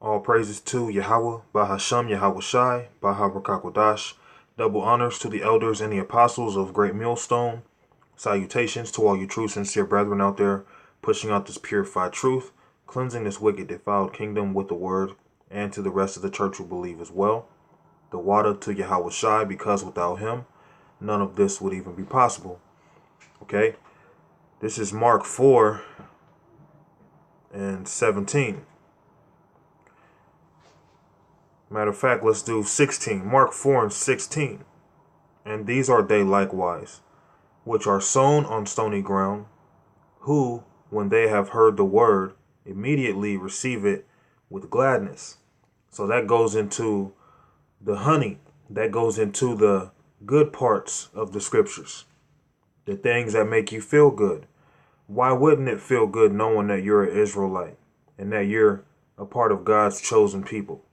All praises to Yahweh, Bahasham Yahweh Shai, Baharakakwadash. Double honors to the elders and the apostles of Great Millstone. Salutations to all you true, sincere brethren out there, pushing out this purified truth, cleansing this wicked, defiled kingdom with the word, and to the rest of the church who believe as well. The water to Yahweh Shai, because without him, none of this would even be possible. Okay? This is Mark 4 and 17. Matter of fact, let's do 16. Mark 4 and 16. And these are they likewise, which are sown on stony ground, who, when they have heard the word, immediately receive it with gladness. So that goes into the honey. That goes into the good parts of the scriptures. The things that make you feel good. Why wouldn't it feel good knowing that you're an Israelite and that you're a part of God's chosen people?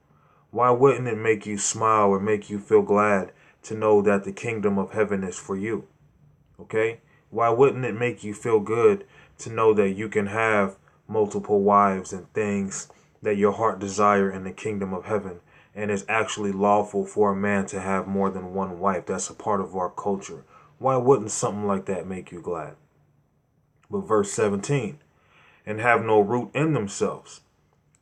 Why wouldn't it make you smile or make you feel glad to know that the kingdom of heaven is for you? Okay? Why wouldn't it make you feel good to know that you can have multiple wives and things that your heart desire in the kingdom of heaven, and it's actually lawful for a man to have more than one wife? That's a part of our culture. Why wouldn't something like that make you glad? But verse 17, and have no root in themselves.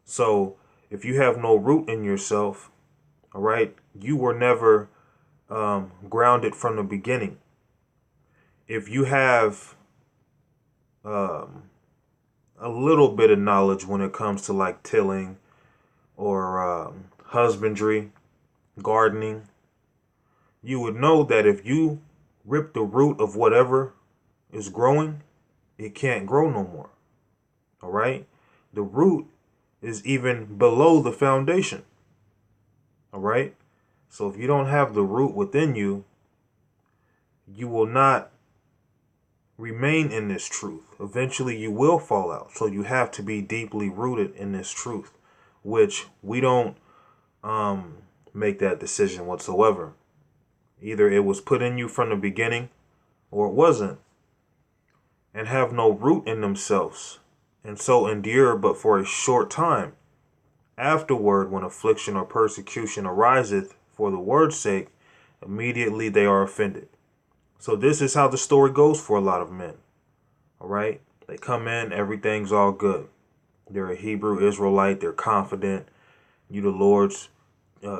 So if you have no root in yourself, all right, you were never grounded from the beginning. If you have a little bit of knowledge when it comes to like tilling or husbandry, gardening, you would know that if you rip the root of whatever is growing, it can't grow no more. All right? The root is even below the foundation. All right? So if you don't have the root within you, you will not remain in this truth. Eventually you will fall out. So you have to be deeply rooted in this truth, which we don't make that decision whatsoever. Either it was put in you from the beginning or it wasn't. And have no root in themselves, and so endure but for a short time. Afterward, when affliction or persecution ariseth for the word's sake, immediately they are offended. So this is how the story goes for a lot of men. All right? They come in, everything's all good. They're a Hebrew Israelite. They're confident. You the Lord's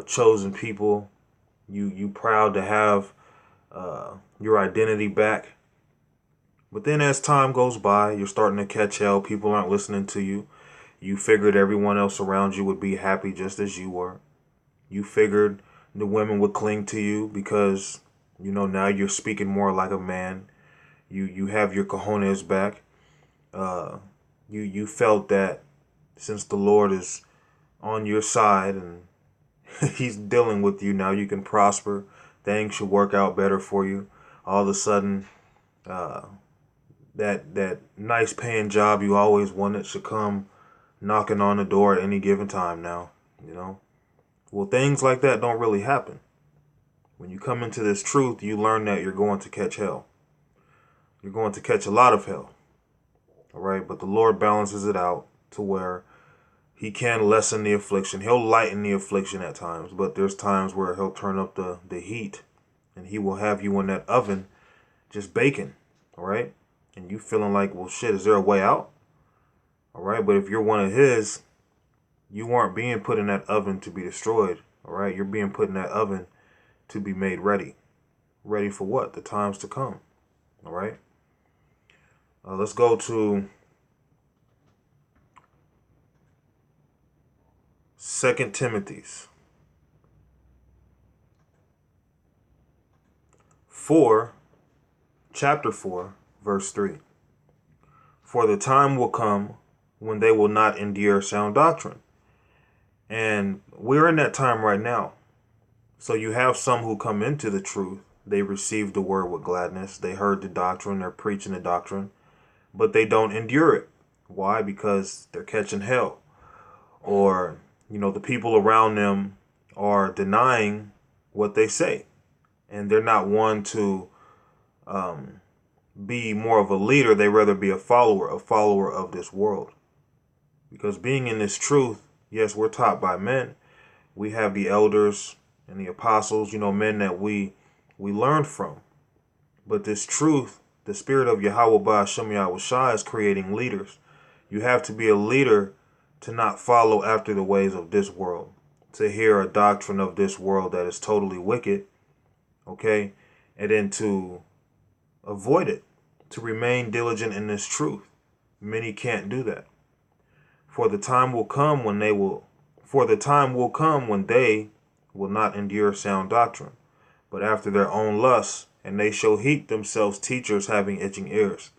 chosen people. You proud to have your identity back. But then as time goes by, you're starting to catch hell. People aren't listening to you. You figured everyone else around you would be happy just as you were. You figured the women would cling to you because, you know, now you're speaking more like a man. You have your cojones back. You felt that since the Lord is on your side and he's dealing with you, now you can prosper. Things should work out better for you. All of a sudden, that nice paying job you always wanted should come knocking on the door at any given time now, you know. Well, things like that don't really happen. When you come into this truth, you learn that you're going to catch hell. You're going to catch a lot of hell. All right, but the Lord balances it out to where he can lessen the affliction. He'll lighten the affliction at times, but there's times where he'll turn up the heat and he will have you in that oven just baking. All right. And you feeling like, well, shit, is there a way out? All right. But if you're one of his, you aren't being put in that oven to be destroyed. All right. You're being put in that oven to be made ready. Ready for what? The times to come. All right. Let's go to 2 Timothy 4, chapter 4, verse 3. For the time will come when they will not endure sound doctrine. And we're in that time right now. So you have some who come into the truth. They received the word with gladness. They heard the doctrine. They're preaching the doctrine. But they don't endure it. Why? Because they're catching hell. Or, you know, the people around them are denying what they say. And they're not one to be more of a leader. They rather be a follower of this world. Because being in this truth Yes, we're taught by men. We have the elders and the apostles, men that we learn from. But this truth, the spirit of Yahweh Ba'ashem Yahushua is creating leaders. You have to be a leader to not follow after the ways of this world, to hear a doctrine of this world that is totally wicked, okay, and then to avoid it, to remain diligent in this truth. Many can't do that. For the time will come when they will not endure sound doctrine, but after their own lusts, and they shall heap themselves teachers having itching ears.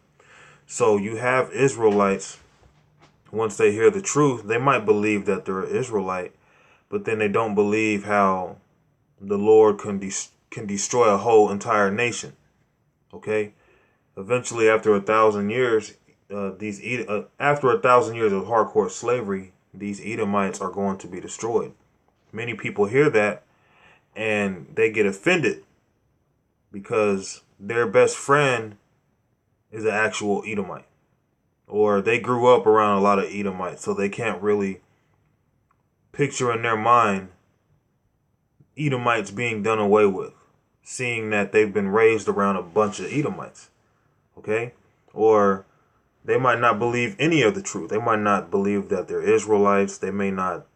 So you have Israelites, once they hear the truth, they might believe that they're an Israelite, but then they don't believe how the Lord can destroy a whole entire nation. Okay? Eventually, after 1,000 years, after 1,000 years of hardcore slavery, these Edomites are going to be destroyed. Many people hear that and they get offended because their best friend is an actual Edomite, or they grew up around a lot of Edomites, so they can't really picture in their mind Edomites being done away with, seeing that they've been raised around a bunch of Edomites. Okay? Or they might not believe any of the truth. They might not believe that they're Israelites. They may not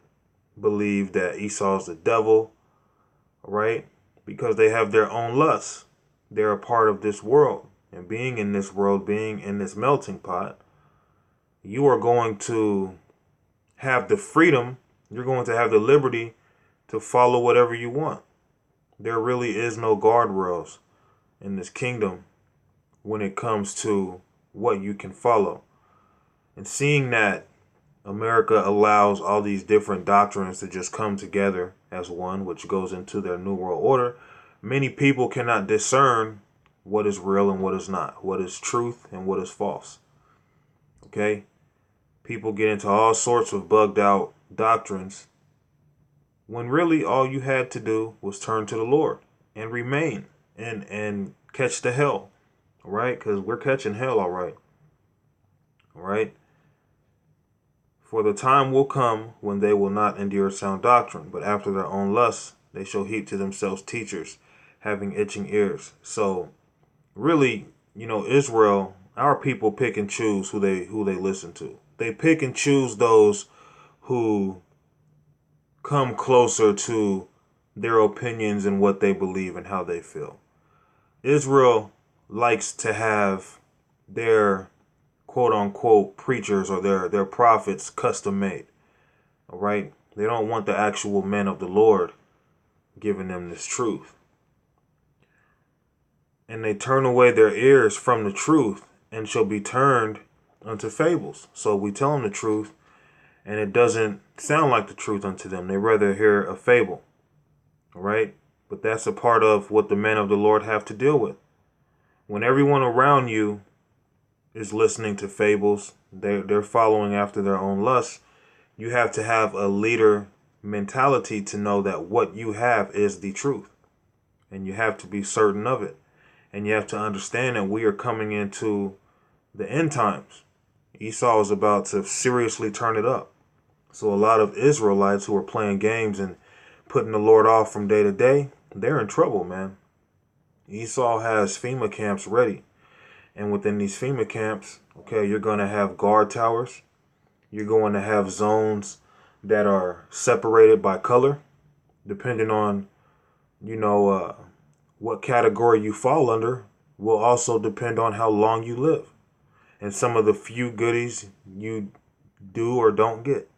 believe that Esau's the devil, right? Because they have their own lusts. They're a part of this world. And being in this world, being in this melting pot, you are going to have the freedom, you're going to have the liberty to follow whatever you want. There really is no guardrails in this kingdom when it comes to what you can follow. And seeing that America allows all these different doctrines to just come together as one, which goes into their New World Order, many people cannot discern what is real and what is not, what is truth and what is false. Okay? People get into all sorts of bugged out doctrines when really all you had to do was turn to the Lord and remain and catch the hell. All right? Because we're catching hell, all right. All right? For the time will come when they will not endure sound doctrine, but after their own lusts, they shall heap to themselves teachers, having itching ears. So, really, Israel, our people pick and choose who they listen to. They pick and choose those who come closer to their opinions and what they believe and how they feel. Israel likes to have their quote-unquote preachers or their prophets custom made. All right? They don't want the actual men of the Lord giving them this truth. And they turn away their ears from the truth and shall be turned unto fables. So we tell them the truth and it doesn't sound like the truth unto them. They rather hear a fable. All right? But that's a part of what the men of the Lord have to deal with. When everyone around you is listening to fables, they're following after their own lusts, you have to have a leader mentality to know that what you have is the truth. And you have to be certain of it. And you have to understand that we are coming into the end times. Esau is about to seriously turn it up. So a lot of Israelites who are playing games and putting the Lord off from day to day, they're in trouble, man. Esau has FEMA camps ready. And within these FEMA camps, okay, you're going to have guard towers. You're going to have zones that are separated by color, depending on, what category you fall under will also depend on how long you live. And some of the few goodies you do or don't get.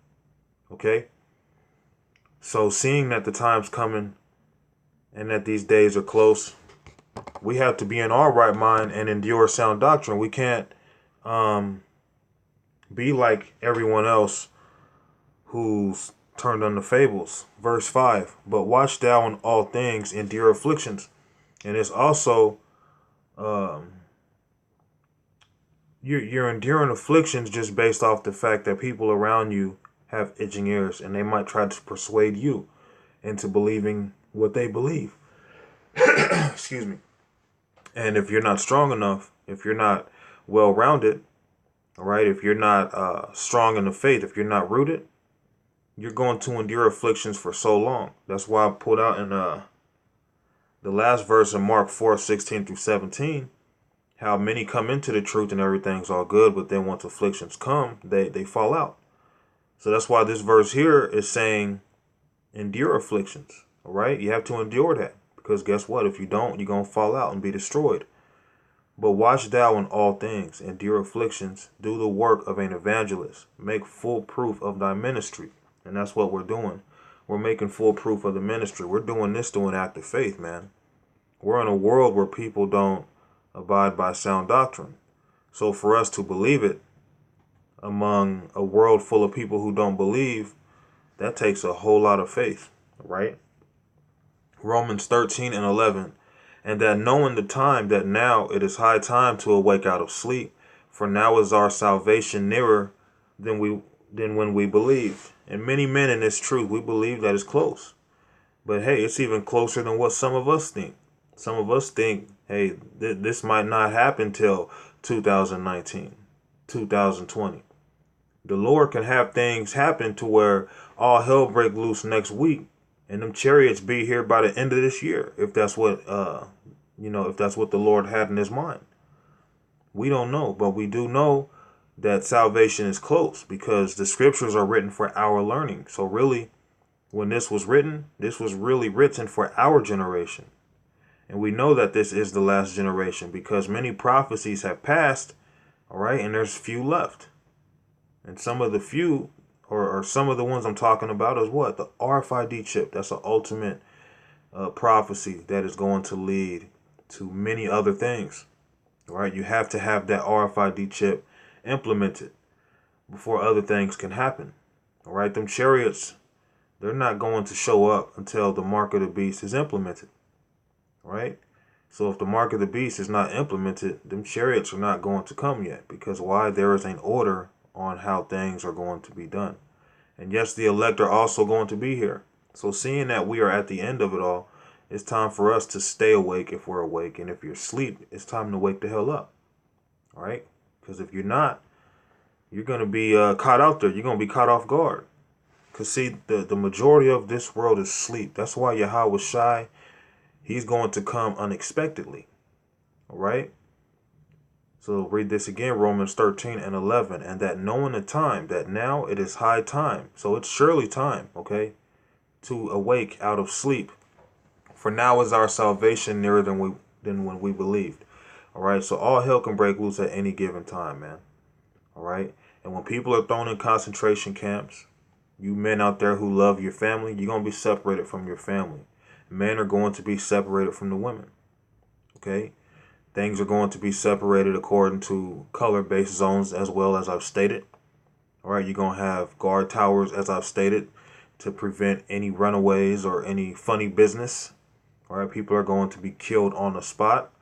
Okay? So seeing that the time's coming and that these days are close, we have to be in our right mind and endure sound doctrine. We can't be like everyone else who's turned unto fables. Verse 5, but watch thou in all things, endure afflictions. And it's also, you're enduring afflictions just based off the fact that people around you have itching ears and they might try to persuade you into believing what they believe. Excuse me. And if you're not strong enough, if you're not well-rounded, all right, if you're not strong in the faith, if you're not rooted, you're going to endure afflictions for so long. That's why I pulled out in the last verse in Mark 4:16-17, how many come into the truth and everything's all good, but then once afflictions come, they fall out. So that's why this verse here is saying endure afflictions. All right, you have to endure that, because guess what? If you don't, you're gonna fall out and be destroyed. But watch thou in all things, endure afflictions, do the work of an evangelist, make full proof of thy ministry. And that's what we're doing. We're making full proof of the ministry. We're doing this through an act of faith, man. We're in a world where people don't abide by sound doctrine. So for us to believe it among a world full of people who don't believe, that takes a whole lot of faith, right? Romans 13:11, and that knowing the time, that now it is high time to awake out of sleep, for now is our salvation nearer than when we believed. And many men in this truth, we believe that it's close. But hey, it's even closer than what some of us think. Some of us think, hey, this might not happen till 2019, 2020. The Lord can have things happen to where all hell break loose next week, and them chariots be here by the end of this year, if that's what if that's what the Lord had in his mind. We don't know, but we do know that salvation is close, because the scriptures are written for our learning. So really, when this was written, this was really written for our generation. And we know that this is the last generation, because many prophecies have passed, all right, and there's few left. And some of the few, or some of the ones I'm talking about, is what? The RFID chip. That's an ultimate prophecy that is going to lead to many other things. All right, you have to have that RFID chip implemented before other things can happen. All right, them chariots, they're not going to show up until the mark of the beast is implemented. All right, so if the mark of the beast is not implemented, them chariots are not going to come yet. Because why? There is an order on how things are going to be done. And yes, the elect are also going to be here. So seeing that we are at the end of it all, it's time for us to stay awake if we're awake. And if you're asleep, it's time to wake the hell up. All right? Because if you're not, you're going to be caught out there. You're going to be caught off guard. Because see, the majority of this world is sleep. That's why Yahweh was shy. He's going to come unexpectedly. All right? So read this again, Romans 13:11. And that knowing the time, that now it is high time. So it's surely time, okay, to awake out of sleep. For now is our salvation nearer than when we believed. All right, so all hell can break loose at any given time, man. All right, and when people are thrown in concentration camps, you men out there who love your family, you're going to be separated from your family. Men are going to be separated from the women. Okay, things are going to be separated according to color-based zones, as well as I've stated. All right, you're going to have guard towers, as I've stated, to prevent any runaways or any funny business. All right, people are going to be killed on the spot.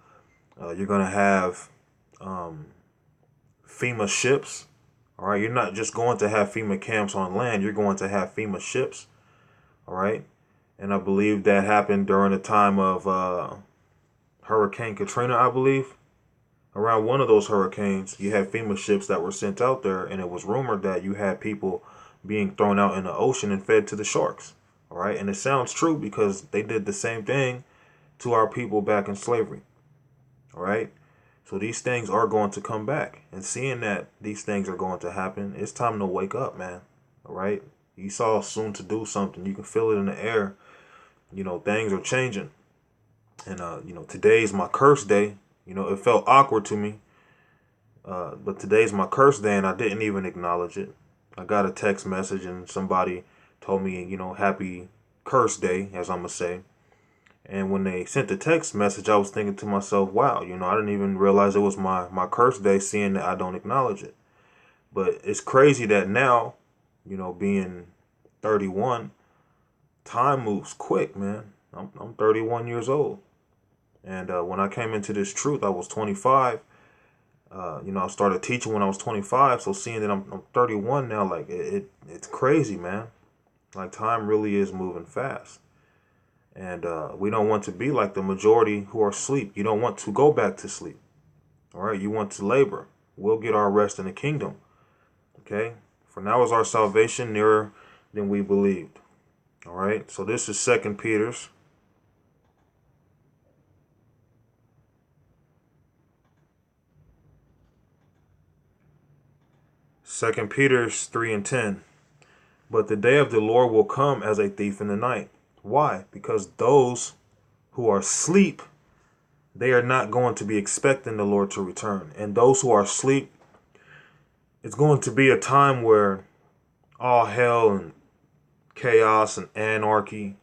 You're going to have FEMA ships. All right, you're not just going to have FEMA camps on land. You're going to have FEMA ships. All right, and I believe that happened during the time of Hurricane Katrina, I believe. Around one of those hurricanes, you had FEMA ships that were sent out there, and it was rumored that you had people being thrown out in the ocean and fed to the sharks. All right, and it sounds true, because they did the same thing to our people back in slavery. All right, so these things are going to come back, and seeing that these things are going to happen, it's time to wake up, man. All right, Esau soon to do something. You can feel it in the air. Things are changing, and today's my curse day. It felt awkward to me, but today's my curse day, and I didn't even acknowledge it. I got a text message, and somebody told me, happy curse day, as I'm going to say. And when they sent the text message, I was thinking to myself, wow, I didn't even realize it was my curse day, seeing that I don't acknowledge it. But it's crazy that now, being 31, time moves quick, man. I'm 31 years old. And when I came into this truth, I was 25. I started teaching when I was 25. So seeing that I'm 31 now, like it's crazy, man. Like time really is moving fast. And we don't want to be like the majority who are asleep. You don't want to go back to sleep. All right, you want to labor. We'll get our rest in the kingdom. Okay, for now is our salvation nearer than we believed. All right, so this is 2 Peter's. Second Peter's 3:10. But the day of the Lord will come as a thief in the night. Why? Because those who are asleep, they are not going to be expecting the Lord to return. And those who are asleep, it's going to be a time where all hell and chaos and anarchy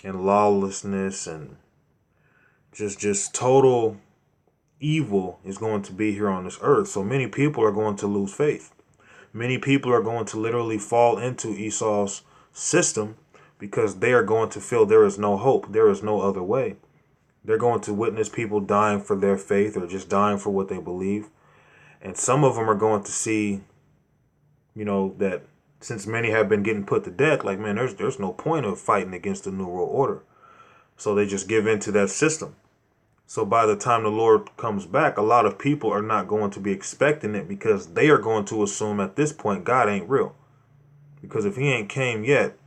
and lawlessness and just total evil is going to be here on this earth. So many people are going to lose faith. Many people are going to literally fall into Esau's system because they are going to feel there is no hope. There is no other way. They're going to witness people dying for their faith or just dying for what they believe. And some of them are going to see, that since many have been getting put to death, like, man, there's no point of fighting against the New World Order. So they just give in to that system. So by the time the Lord comes back, a lot of people are not going to be expecting it because they are going to assume at this point God ain't real. Because if he ain't came yet,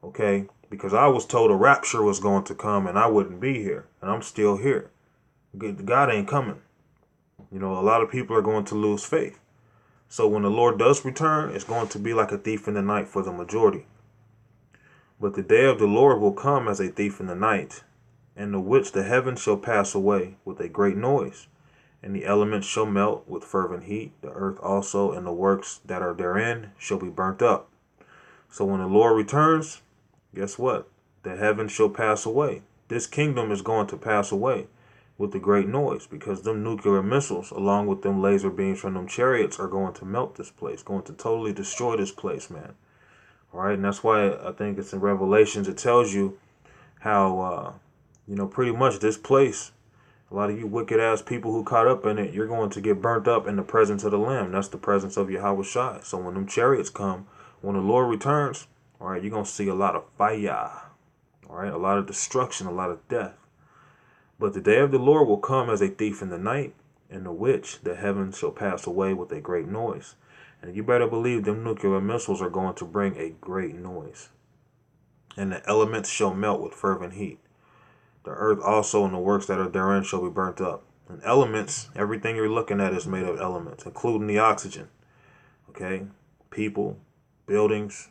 okay, because I was told a rapture was going to come and I wouldn't be here, and I'm still here. God ain't coming. A lot of people are going to lose faith. So when the Lord does return, it's going to be like a thief in the night for the majority. But the day of the Lord will come as a thief in the night, in the which the heavens shall pass away with a great noise, and the elements shall melt with fervent heat. The earth also and the works that are therein shall be burnt up. So when the Lord returns, guess what? The heavens shall pass away. This kingdom is going to pass away with a great noise because them nuclear missiles, along with them laser beams from them chariots, are going to melt this place, going to totally destroy this place, man. All right, and that's why I think it's in Revelations. It tells you how, pretty much this place, a lot of you wicked ass people who caught up in it, you're going to get burnt up in the presence of the Lamb. That's the presence of Yahweh Shai. So when them chariots come, when the Lord returns, all right, you're going to see a lot of fire. All right, a lot of destruction, a lot of death. But the day of the Lord will come as a thief in the night, in the which the heavens shall pass away with a great noise. And you better believe them nuclear missiles are going to bring a great noise. And the elements shall melt with fervent heat. The earth also and the works that are therein shall be burnt up. And elements, everything you're looking at is made of elements, including the oxygen. Okay? People, buildings,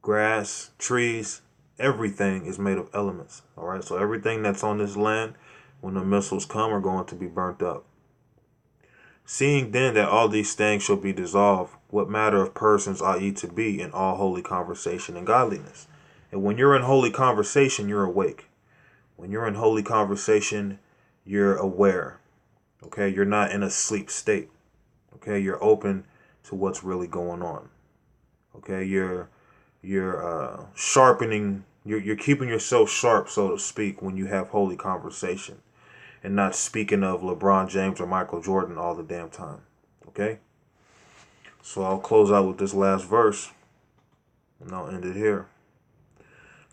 grass, trees, everything is made of elements. All right? So everything that's on this land, when the missiles come, are going to be burnt up. Seeing then that all these things shall be dissolved, what matter of persons ought ye to be in all holy conversation and godliness? And when you're in holy conversation, you're awake. When you're in holy conversation, you're aware. Okay, you're not in a sleep state. Okay, you're open to what's really going on. Okay, you're sharpening. You're keeping yourself sharp, so to speak, when you have holy conversation, and not speaking of LeBron James or Michael Jordan all the damn time. Okay, so I'll close out with this last verse, and I'll end it here.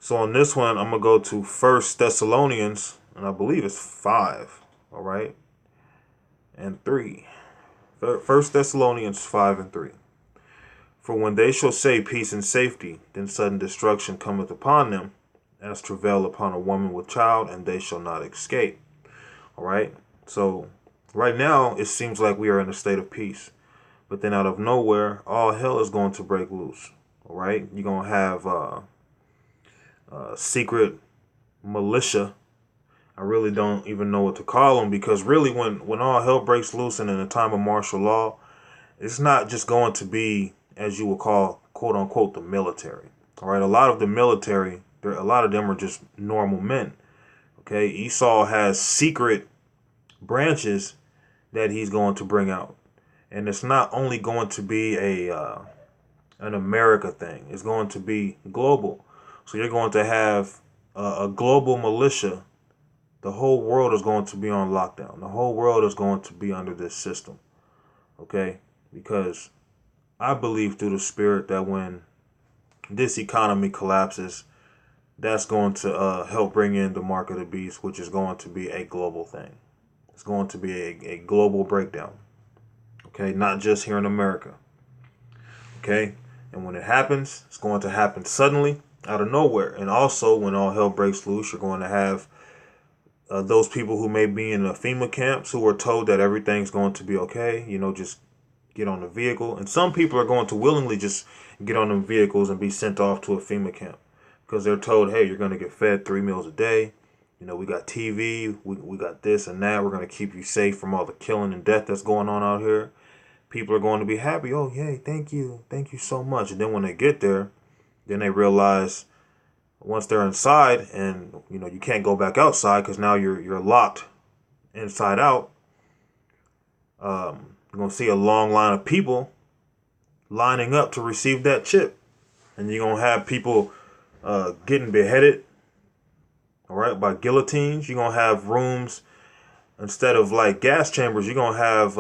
So on this one, I'm going to go to 1 Thessalonians, and I believe it's 5, all right, and 3. 1 Thessalonians 5 and 3. For when they shall say peace and safety, then sudden destruction cometh upon them, as travail upon a woman with child, and they shall not escape. All right, so right now, it seems like we are in a state of peace. But then out of nowhere, all hell is going to break loose. All right, you're going to have secret militia. I really don't even know what to call them, because really when all hell breaks loose and in a time of martial law, it's not just going to be, as you would call, quote unquote, the military. All right, a lot of the military, a lot of them are just normal men. Okay, Esau has secret branches that he's going to bring out, and it's not only going to be an America thing. It's going to be global. So you're going to have a global militia. The whole world is going to be on lockdown. The whole world is going to be under this system. Okay? Because I believe through the Spirit that when this economy collapses, that's going to help bring in the mark of the beast, which is going to be a global thing. It's going to be a global breakdown. Okay? Not just here in America. Okay? And when it happens, it's going to happen suddenly out of nowhere. And also, when all hell breaks loose, you're going to have those people who may be in the FEMA camps who are told that everything's going to be okay. Just get on the vehicle. And some people are going to willingly just get on them vehicles and be sent off to a FEMA camp because they're told, hey, you're going to get fed 3 meals a day. We got TV, we got this and that. We're going to keep you safe from all the killing and death that's going on out here. People are going to be happy. Oh, yay, thank you so much. And then when they get there, then they realize once they're inside and, you can't go back outside because now you're locked inside out. You're going to see a long line of people lining up to receive that chip. And you're going to have people getting beheaded, all right, by guillotines. You're going to have rooms, instead of like gas chambers, you're going to have,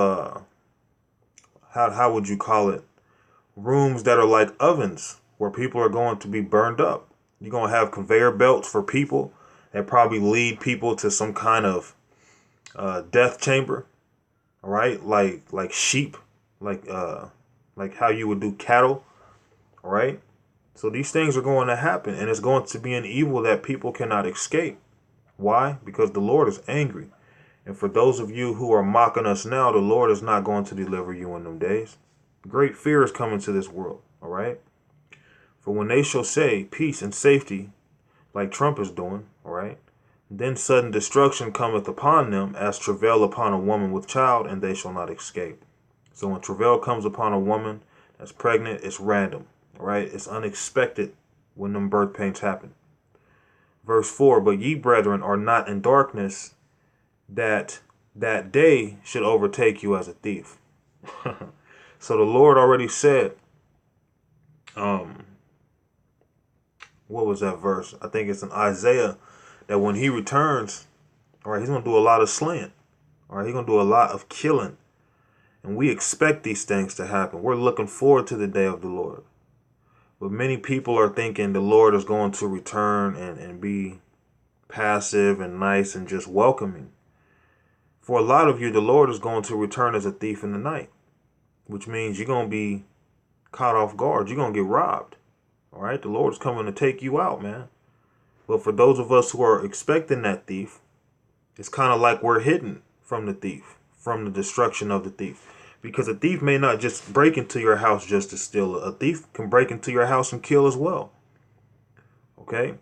how would you call it? Rooms that are like ovens where people are going to be burned up. You're going to have conveyor belts for people that probably lead people to some kind of death chamber. All right, like sheep, like how you would do cattle. All right, so these things are going to happen, and it's going to be an evil that people cannot escape. Why? Because the Lord is angry. And for those of you who are mocking us now, the Lord is not going to deliver you in them days. Great fear is coming to this world. All right. For when they shall say peace and safety, like Trump is doing, all right, then sudden destruction cometh upon them as travail upon a woman with child, and they shall not escape. So when travail comes upon a woman that's pregnant, it's random, all right? It's unexpected when them birth pains happen. Verse 4, but ye, brethren, are not in darkness, that day should overtake you as a thief. So the Lord already said, what was that verse? I think it's in Isaiah, that when he returns, all right, he's going to do a lot of slaying. All right, he's going to do a lot of killing. And we expect these things to happen. We're looking forward to the day of the Lord. But many people are thinking the Lord is going to return and be passive and nice and just welcoming. For a lot of you, the Lord is going to return as a thief in the night, which means you're going to be caught off guard. You're going to get robbed. All right, the Lord's coming to take you out, man. But for those of us who are expecting that thief, it's kind of like we're hidden from the thief, from the destruction of the thief. Because a thief may not just break into your house just to steal. A thief can break into your house and kill as well. Okay?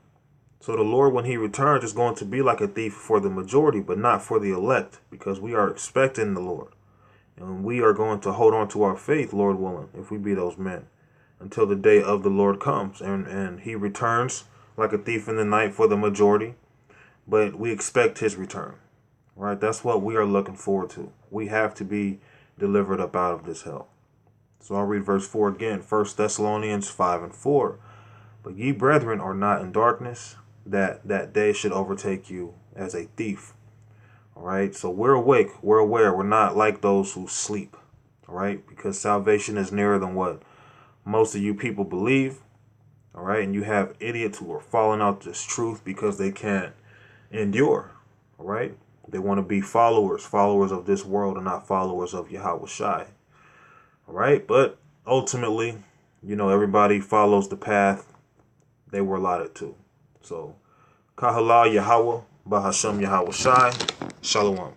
So the Lord, when he returns, is going to be like a thief for the majority, but not for the elect, because we are expecting the Lord. And we are going to hold on to our faith, Lord willing, if we be those men, until the day of the Lord comes. And he returns like a thief in the night for the majority, but we expect his return. Right? That's what we are looking forward to. We have to be delivered up out of this hell. So I'll read verse 4 again. 1 Thessalonians 5 and 4. But ye, brethren, are not in darkness, that day should overtake you as a thief. All right? So we're awake. We're aware. We're not like those who sleep. All right? Because salvation is nearer than what most of you people believe. All right? And you have idiots who are falling out this truth because they can't endure. All right? They want to be followers of this world and not followers of Yahweh Shai. All right? But ultimately, everybody follows the path they were allotted to. So, Kahala Yahweh, Bahasham Yahweh Shai, Shalom.